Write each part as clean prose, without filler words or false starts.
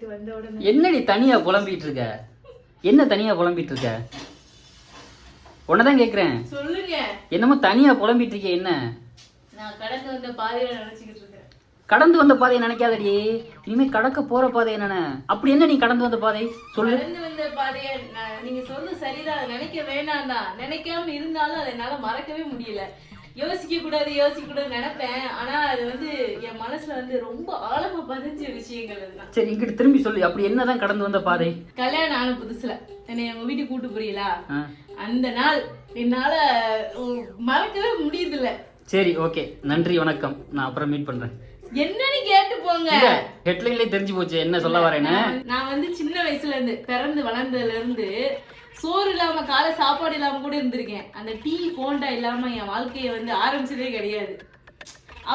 வீட்டுக்கு வந்த உடனே என்னடி தனியா புலம்பிட்டு இருக்க? என்ன தனியா புலம்பிட்டு இருக்க? உன்னதான் கேக்குறேன். சொல்லுங்க. என்னமோ தனியா புலம்பிட்டு இருக்க என்ன? நான் கடந்து வந்த பாதையில நினைச்சுக்கிட்டு இருக்கேன். கடந்து வந்த பாதையை நினைக்காதடி, இனிமே கடக்க போற பாதை என்னன்னு. அப்படி என்ன நீ கடந்து வந்த பாதை சொல்லு. கடந்து வந்த பாதைய நீங்க சொல்றது சரிதான், அதை நினைக்க வேணாம் தான். நினைக்காம இருந்தாலும் அதை என்னால மறக்கவே முடியல. யோசிக்க கூடாது நினைப்பேன். ஆனா அது வந்து என் மனசுல வந்து ரொம்ப ஆழமா பதிஞ்ச விஷயங்கள் அதுதான். சரி, இங்கிட்டு திரும்பி சொல்லு. அப்படி என்னதான் கடந்து வந்த பாதை? கல்யாணம் ஆன புதுசுல என்னை எங்க வீட்டுக்கு கூட்டு போறீங்களா, அந்த நாள் என்னால மறக்கவே முடியுதுல்ல. சரி, ஓகே, நன்றி, வணக்கம். நான் அப்புறம் மீட் பண்றேன். என்னன்னு கேட்டு போங்க. ஹெட்லைன்லயே தெரிஞ்சு போச்சு என்ன சொல்ல வரேன்னு. நான் வந்து சின்ன வயசுல இருந்து பிறந்து வளர்ந்ததுல இருந்து சோறு இல்லாம காலை சாப்பாடு இல்லாம கூட இருந்திருக்கேன். அந்த டீ போண்டா இல்லாம என் வாழ்க்கையை வந்து ஆரம்பிச்சதே கிடையாது.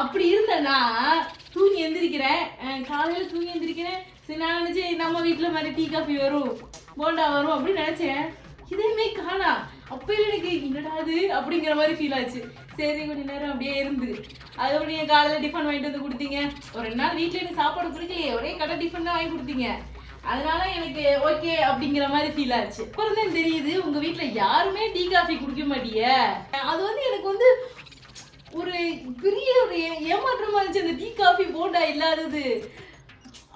அப்படி இருந்தேன்னா தூங்கி எந்திரிக்கிறேன், காலையில தூங்கி எந்திரிக்கிறேன். சரி, நான் நினைச்சேன் நம்ம வீட்டுல மாதிரி டீ காஃபி வரும், போண்டா வரும் அப்படின்னு நினைச்சேன். இதேமே காணா. அப்பயில எனக்கு என்னடாது அப்படிங்கிற மாதிரி ஃபீல் ஆச்சு. சரி, கொஞ்ச நேரம் அப்படியே இருந்து அதுக்கப்புறம் நீங்க காலையில டிஃபன் வாங்கிட்டு வந்து கொடுத்தீங்க. ஒரு 2 நாள் வீட்டுல எனக்கு சாப்பாடு பிடிக்கலையே, ஒரே கடை டிஃபன் தான் வாங்கி கொடுத்தீங்க. அதனால எனக்கு ஓகே அப்படிங்கிற மாதிரி ஃபீல் ஆச்சு. அப்புறம் தான் தெரியுது உங்க வீட்டுல யாருமே டீ காஃபி குடிக்க மாட்டீங்க. அது வந்து எனக்கு வந்து ஒரு பெரிய ஒரு ஏமாற்றமா இருந்துச்சு, அந்த டீ காஃபி போண்டா இல்லாதது.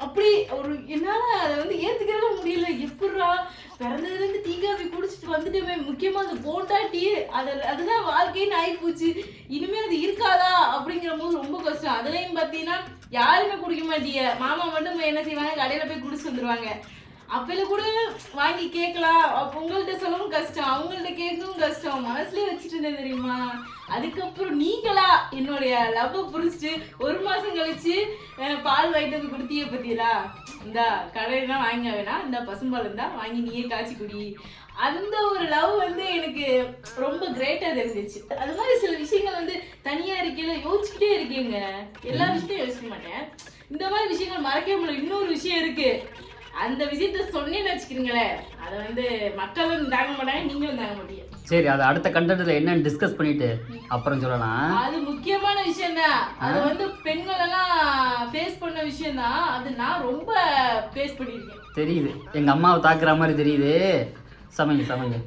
அப்படி ஒரு என்னால அதை வந்து ஏத்துக்கவே முடியல. எப்படா பிறந்ததுல இருந்து டீ காஃபி குடிச்சிட்டு வந்துட்டோமே, முக்கியமா அந்த போண்டா டீ அதுதான் வாழ்க்கைன்னு ஆயிப்போச்சு. இனிமே அது இருக்காதா அப்படிங்கிற போது ரொம்ப கஷ்டம். அதுலயும் பாத்தீங்கன்னா யாருமே குடிக்க மாட்டீங்க. மாமா மட்டும் என்ன செய்வாங்க, கடையில போய் குடிச்சு வந்துருவாங்க. அப்பல கூட வாங்கி கேட்கலாம், உங்கள்கிட்ட சொல்லவும் கஷ்டம், அவங்கள்ட்ட கேட்கவும் கஷ்டம். மனசுலயே வச்சுட்டு இருந்தேன் தெரியுமா. அதுக்கப்புறம் நீங்களா என்னுடைய லவ் புரிச்சுட்டு 1 மாசம் கழிச்சு பால் வாங்கிட்டு வந்து கொடுத்தீங்க பத்தியலா. இந்த கடையில வாங்க வேணாம், இந்த பசும்பால் இருந்தா வாங்கி நீயே காய்ச்சி குடி. அந்த ஒரு லவ் வந்து எனக்கு ரொம்ப கிரேட்டா தெரிஞ்சிச்சு. அது மாதிரி சில விஷயங்கள் வந்து தனியா இருக்கையில யோசிச்சுக்கிட்டே இருக்கீங்க. எல்லா விஷயத்தையும் யோசிக்க மாட்டேன். இந்த மாதிரி விஷயங்கள் மறக்கவே முடியல. இன்னொரு விஷயம் இருக்கு, அந்த விஷயத்த சொன்னேன்னு வச்சுக்கிறீங்களேன், அதை வந்து மக்களும் தாங்க மாட்டாங்க, நீங்களும் தாங்க மாட்டீங்க. சரி, அது அடுத்த கண்டென்ட்ல என்னன்னு டிஸ்கஸ் பண்ணிட்டு அப்புறம் சொல்லலாம். அது முக்கியமான விஷயம் தான். அது வந்து பெண்கள் எல்லாம் ஃபேஸ் பண்ண விஷயம் தான். அது நான் ரொம்ப ஃபேஸ் பண்ணிருக்கேன். தெரியுது, எங்க அம்மாவை தாக்குற மாதிரி தெரியுது. சமைங்க.